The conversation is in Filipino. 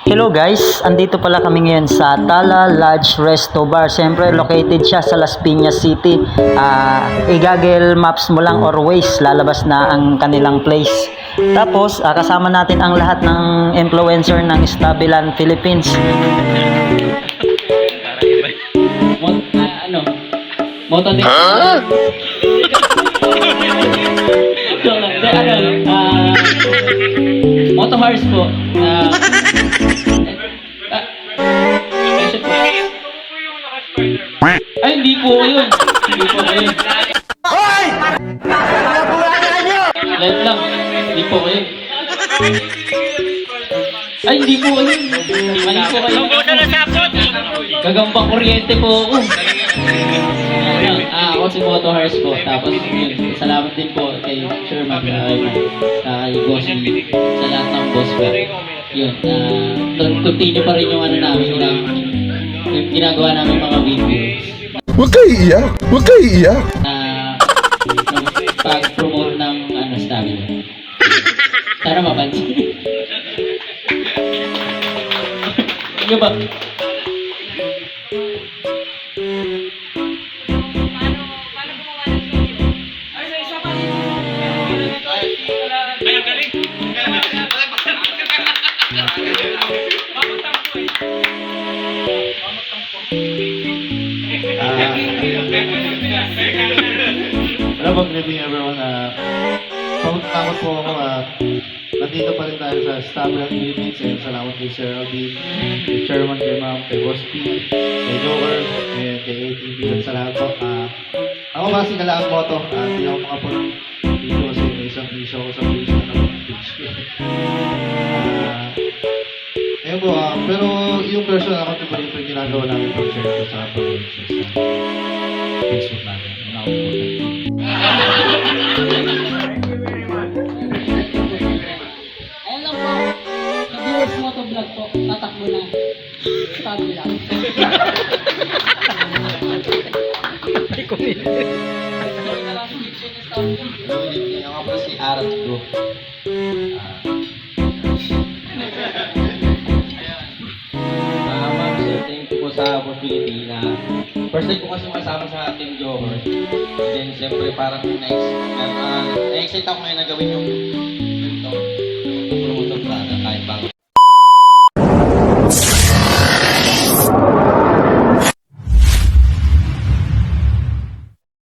Hello guys, andito pala kami ngayon sa Tala Lodge Resto Bar. Siyempre located siya sa Las Piñas City. I-Google Maps mo lang or Waze, lalabas na ang kanilang place. Tapos kasama natin ang lahat ng influencer ng Stabilan Philippines. Moto din. Joke lang. Moto Horse po. Ay, hindi po yun. Hindi po yun. Hoy! Live lang. Hindi po yun. Ay, hindi po yun. Mali po kayo. Gagambang kuryente po ako. Ako si Moto Horse po. Tapos yun, salamat din po kay Sherman, kay Boss, sa lahat ng boss ko. Yun, continue pa rin yung ano namin, yung ginagawa namin mga videos. Huwag kayo iiyak! Huwag kayo iiyak! Pag-promote ng stamina. Sana mapansin. Ano ba? Hello, good evening everyone. Pagkakot po ako, nandito pa rin tayo sa Stabilan Philippines. And salamat kay Sir Alvin, kay Chairman, kay Ma'am, kay Boss P, kay Joker, and kay ATV. At salamat po. Ako kasi kailangan mo ito. Hindi ako makapag video kasi may isang issue ako sa page na page ko. Ayun po, pero yung personal ako ito pa rin yung ginagawa namin pag-share ko sa pag-share sa Facebook natin. Ayun lang po, sa viewers mo to vlog po, tatakbo na. Sabi lang. Ako po si Arat Bro. Ma'am sir, thank you po sa opportunity na first time ko kasi masama sa Team Joker. Then siyempre parang na-excite ako ngayon na gawin yung